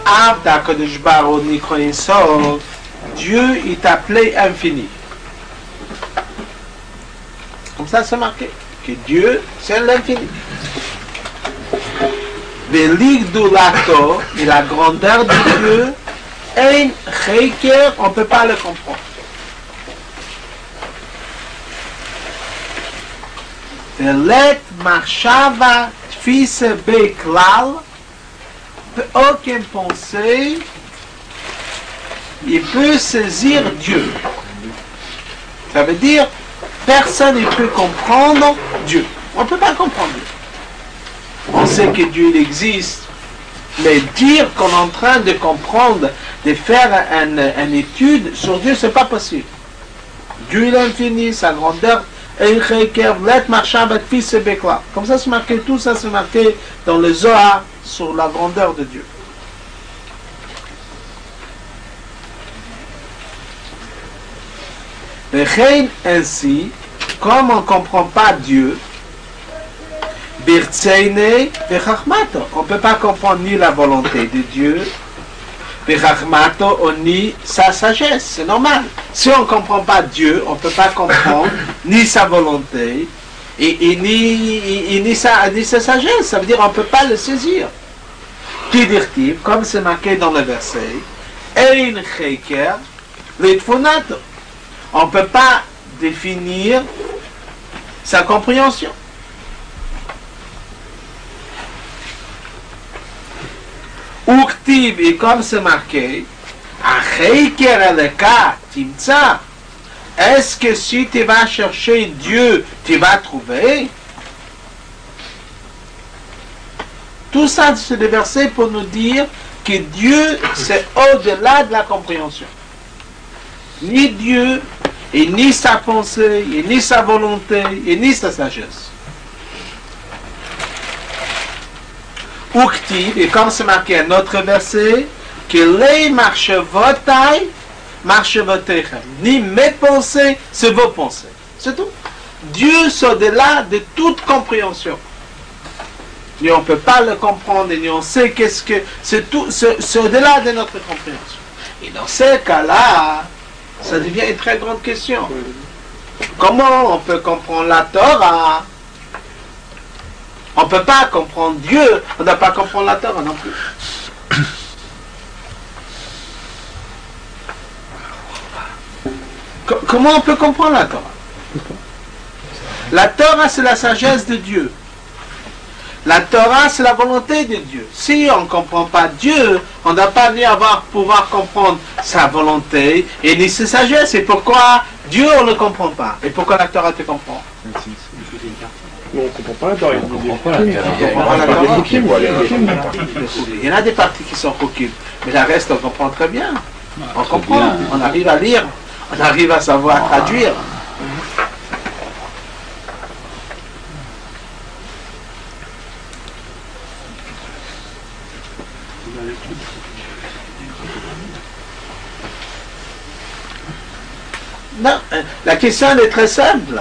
Avda Kadosh Baruch Hu Nikro Ein Sof, Dieu est appelé infini. Comme ça c'est marqué, que Dieu c'est l'infini. Veligdulato, et la grandeur de Dieu, Ein Cheker, on ne peut pas le comprendre. Velet Marshava Tfise Beklal, aucune pensée, il peut saisir Dieu. Ça veut dire, personne ne peut comprendre Dieu. On ne peut pas comprendre Dieu. On sait que Dieu existe, mais dire qu'on est en train de comprendre, de faire une étude sur Dieu, c'est pas possible. Dieu est infini, sa grandeur, comme ça c'est marqué, tout ça c'est marqué dans le Zohar sur la grandeur de Dieu. Ainsi, comme on ne comprend pas Dieu, on ne peut pas comprendre ni la volonté de Dieu, ni sa sagesse, c'est normal. Si on ne comprend pas Dieu, on ne peut pas comprendre ni sa volonté ni sa sagesse. Ça veut dire qu'on ne peut pas le saisir. Qui dit-il, comme c'est marqué dans le verset, Ein Cheker Litfunato. On ne peut pas définir sa compréhension. Uktiv, et comme c'est marqué, Acheiker Eleka Timtsa, est-ce que si tu vas chercher Dieu, tu vas trouver? Tout ça, c'est des versets pour nous dire que Dieu, c'est au-delà de la compréhension. Ni Dieu, et ni sa pensée, et ni sa volonté, et ni sa sagesse. Uktiv, et comme c'est marqué un autre verset, que les marchevotai, marchevotechem, ni mes pensées, c'est vos pensées. C'est tout. Dieu, c'est au-delà de toute compréhension. Ni on ne peut pas le comprendre, ni on sait qu'est-ce que... C'est tout, c'est au-delà de notre compréhension. Et dans ces cas-là, ça devient une très grande question. Comment on peut comprendre la Torah? On ne peut pas comprendre Dieu, on ne doit pas comprendre la Torah non plus. Comment on peut comprendre la Torah? La Torah, c'est la sagesse de Dieu. La Torah, c'est la volonté de Dieu. Si on ne comprend pas Dieu, on ne doit pas pouvoir comprendre sa volonté et ni sa sagesse. Et pourquoi Dieu, on ne le comprend pas? Et pourquoi la Torah te comprend? On ne comprend pas la Torah. Il y en a des parties qui sont coquilles, mais la reste, on comprend très bien. On comprend, on arrive à lire, on arrive à savoir traduire. Non, la question est très simple.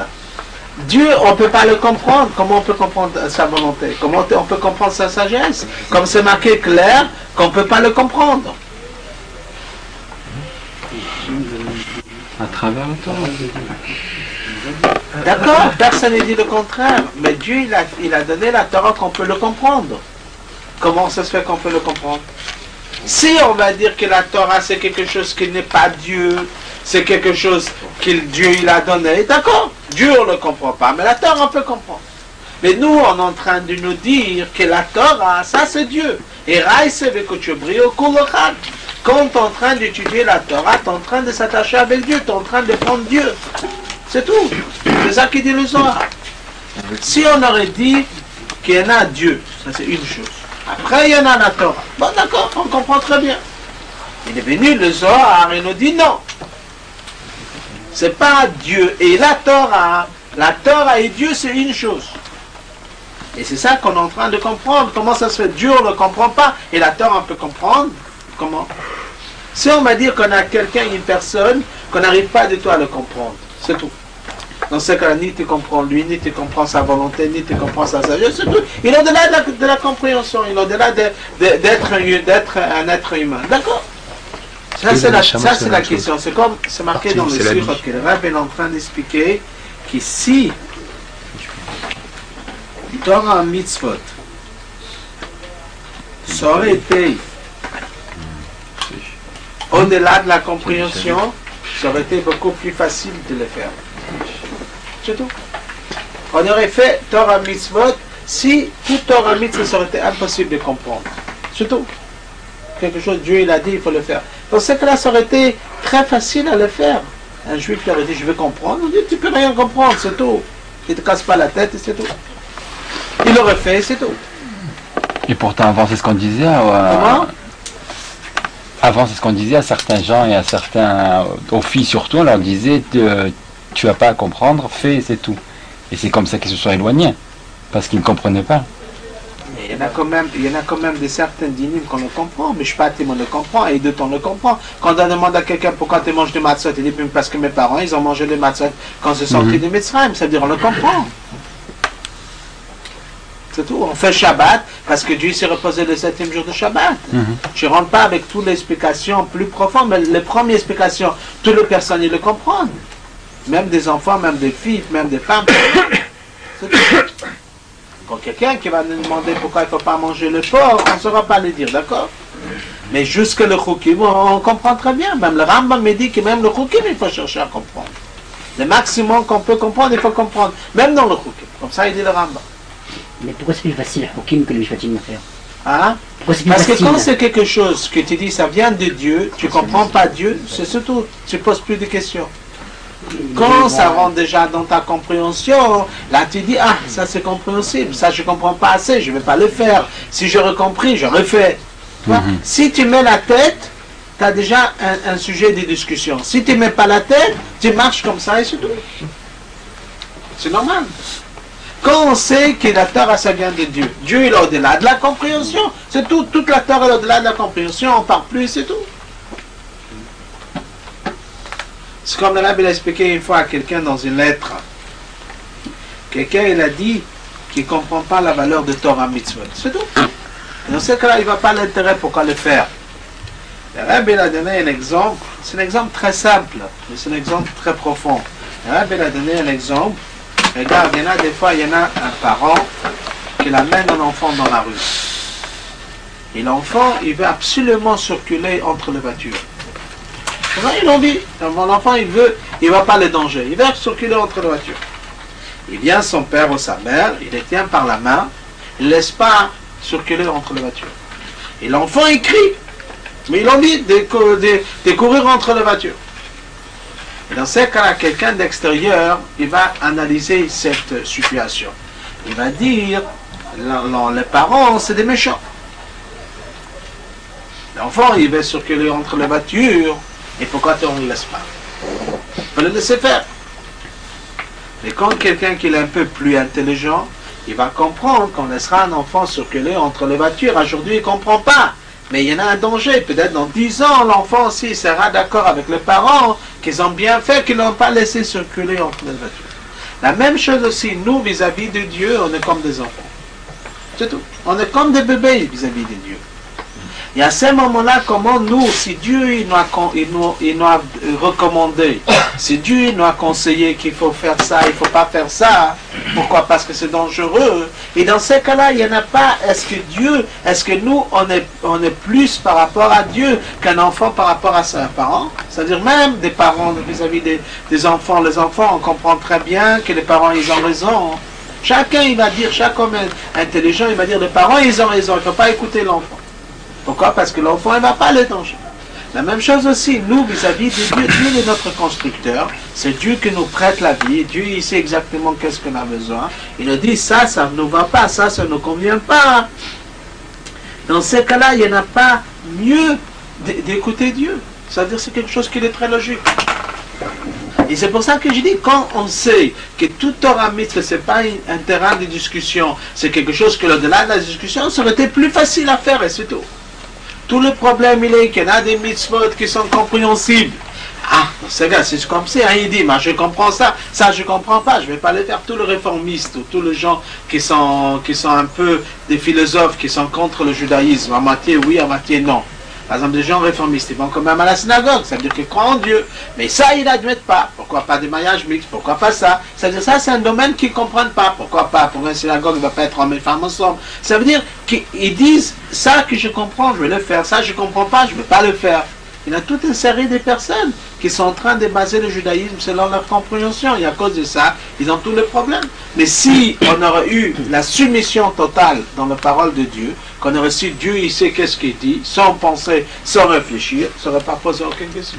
Dieu, on ne peut pas le comprendre. Comment on peut comprendre sa volonté? Comment on peut comprendre sa sagesse? Comme c'est marqué clair, qu'on ne peut pas le comprendre. À travers le Torah. D'accord, personne n'a dit le contraire. Mais Dieu, il a donné la Torah qu'on peut le comprendre. Comment ça se fait qu'on peut le comprendre? Si on va dire que la Torah c'est quelque chose qui n'est pas Dieu, c'est quelque chose que Dieu il a donné, d'accord, Dieu on ne le comprend pas, mais la Torah on peut comprendre. Mais nous on est en train de nous dire que la Torah, ça c'est Dieu. Et quand tu es en train d'étudier la Torah, tu es en train de s'attacher avec Dieu, tu es en train de prendre Dieu. C'est tout. C'est ça qui dit le Zohar. Si on aurait dit qu'il y en a Dieu, ça c'est une chose. Après, il y en a la Torah. Bon, d'accord, on comprend très bien. Il est venu le Zohar et nous dit non. C'est pas Dieu et la Torah et Dieu, c'est une chose. Et c'est ça qu'on est en train de comprendre. Comment ça se fait? Dieu, on ne le comprend pas. Et la Torah, on peut comprendre. Comment? Si on va dire qu'on a quelqu'un, une personne, qu'on n'arrive pas du tout à le comprendre. C'est tout. Dans ce cas-là, ni tu comprends lui, ni tu comprends sa volonté, ni tu comprends sa sagesse, c'est tout. Il est au-delà de la compréhension, il est au-delà d'être un être humain. D'accord? Ça, c'est la question. C'est comme, c'est marqué dans le Sirot que le Rav est en train d'expliquer que si Torah Mitzvot ça aurait été au-delà de la compréhension, ça aurait été beaucoup plus facile de le faire. C'est tout. On aurait fait Torah Mitzvot si tout Torah Mitzvot ça aurait été impossible de comprendre. C'est tout. Quelque chose, Dieu il a dit, il faut le faire. Dans ce cas-là, ça aurait été très facile à le faire. Un juif qui aurait dit, je veux comprendre, on dit, tu peux rien comprendre, c'est tout. Il ne te casse pas la tête et c'est tout. Il l'aurait fait, c'est tout. Et pourtant, avant, c'est ce qu'on disait. Comment? Avant, c'est ce qu'on disait à certains gens et à certains, aux filles surtout, on leur disait, tu n'as pas à comprendre, fais et c'est tout. Et c'est comme ça qu'ils se sont éloignés, parce qu'ils ne comprenaient pas. Il y en a quand même des certaines dynimes qu'on le comprend, mais Shpatim on le comprend, et d'autres on le comprend. Quand on demande à quelqu'un pourquoi tu manges des matzot, il dit parce que mes parents ils ont mangé des matzot quand ils sont sortis de Mitzrayim, c'est-à-dire on le comprend. C'est tout. On fait Shabbat parce que Dieu s'est reposé le 7e jour de Shabbat. Je ne rentre pas avec toutes les explications plus profondes, mais les premières explications, toutes les personnes ils le comprennent. Même des enfants, même des filles, même des femmes. C'est tout. Quand quelqu'un qui va nous demander pourquoi il ne faut pas manger le porc, on ne saura pas le dire, d'accord? Mais jusque le Choukim, on comprend très bien. Même le Rambam me dit que même le Choukim, il faut chercher à comprendre. Le maximum qu'on peut comprendre, il faut comprendre. Même dans le Choukim. Comme ça, il dit le Rambam. Mais pourquoi c'est plus facile le Choukim que le Mishpatim à faire? Hein? Parce que quand c'est quelque chose que tu dis, ça vient de Dieu, tu ne comprends pas Dieu, c'est surtout, tu ne poses plus de questions. Quand ça rentre déjà dans ta compréhension, là tu dis, ah, ça c'est compréhensible, ça je ne comprends pas assez, je ne vais pas le faire. Si j'aurais compris, j'aurais fait. Si tu mets la tête, tu as déjà un sujet de discussion. Si tu ne mets pas la tête, tu marches comme ça et c'est tout. C'est normal. Quand on sait que la Torah, ça vient de Dieu, Dieu il est au-delà de la compréhension, c'est tout. Toute la Torah est au-delà de la compréhension, on ne parle plus, c'est tout. C'est comme le Rabbi l'a expliqué une fois à quelqu'un dans une lettre. Quelqu'un, il a dit qu'il ne comprend pas la valeur de Torah Mitzvot. C'est tout. Et dans ce cas-là, il ne va pas l'intérêt pourquoi le faire. Le Rabbi a donné un exemple. C'est un exemple très simple, mais c'est un exemple très profond. Le Rabbi a donné un exemple. Regarde, il y en a des fois, il y en a un parent qui amène un enfant dans la rue. Et l'enfant, il veut absolument circuler entre les voitures. Ils l'ont dit, mon enfant il ne va pas le danger, il va circuler entre les voitures. Il vient son père ou sa mère, il les tient par la main, il ne laisse pas circuler entre les voitures. Et l'enfant il crie, mais ils l'ont dit de courir entre les voitures. Et dans ce cas-là, quelqu'un d'extérieur, il va analyser cette situation. Il va dire, les parents c'est des méchants. L'enfant il va circuler entre les voitures. Et pourquoi on ne le laisse pas? Il faut le laisser faire. Mais quand quelqu'un qui est un peu plus intelligent, il va comprendre qu'on laissera un enfant circuler entre les voitures. Aujourd'hui, il ne comprend pas. Mais il y en a un danger. Peut-être dans 10 ans, l'enfant aussi sera d'accord avec les parents qu'ils ont bien fait, qu'ils n'ont pas laissé circuler entre les voitures. La même chose aussi, nous, vis-à-vis de Dieu, on est comme des enfants. C'est tout. On est comme des bébés vis-à-vis de Dieu. Et à ce moment-là, comment nous, si Dieu il nous a recommandé, si Dieu nous a conseillé qu'il faut faire ça, il ne faut pas faire ça, pourquoi? Parce que c'est dangereux. Et dans ces cas-là, il n'y en a pas, est-ce que nous, on est plus par rapport à Dieu qu'un enfant par rapport à ses parents? C'est-à-dire même des parents vis-à-vis des enfants, les enfants, on comprend très bien que les parents, ils ont raison. Chacun, il va dire, chaque homme intelligent, il va dire, les parents, ils ont raison, il ne faut pas écouter l'enfant. Pourquoi? Parce que l'enfant ne va pas le danger. La même chose aussi, nous, vis-à-vis de Dieu, Dieu est notre constructeur, c'est Dieu qui nous prête la vie, Dieu il sait exactement qu'est-ce qu'on a besoin. Il nous dit, ça ne nous va pas, ça ne nous convient pas. Dans ces cas-là, il n'y en a pas mieux d'écouter Dieu. C'est-à-dire c'est quelque chose qui est très logique. Et c'est pour ça que je dis, quand on sait que tout Torah Mitzvah, ce n'est pas un terrain de discussion, c'est quelque chose que au-delà de la discussion, ça aurait été plus facile à faire et c'est tout. Tout le problème, il est qu'il y en a des mitzvot qui sont compréhensibles. Ah, c'est comme ça, hein, il dit, moi je comprends ça, ça je comprends pas, je vais pas le faire. Tous les réformistes, ou tous les gens qui sont un peu des philosophes, qui sont contre le judaïsme, à moitié oui, à moitié non. Par exemple, des gens réformistes, ils vont quand même à la synagogue, ça veut dire qu'ils croient en Dieu. Mais ça, ils n'admettent pas. Pourquoi pas des mariages mixtes? Pourquoi pas ça? Ça veut dire ça, c'est un domaine qu'ils ne comprennent pas. Pourquoi pas? Pour une synagogue, il ne va pas être hommes et femmes ensemble. Ça veut dire qu'ils disent, ça que je comprends, je vais le faire. Ça, je ne comprends pas, je ne vais pas le faire. Il y a toute une série de personnes qui sont en train de baser le judaïsme selon leur compréhension. Et à cause de ça, ils ont tous les problèmes. Mais si on aurait eu la soumission totale dans la parole de Dieu, qu'on aurait su Dieu, il sait qu'est-ce qu'il dit, sans penser, sans réfléchir, ça n'aurait pas posé aucune question.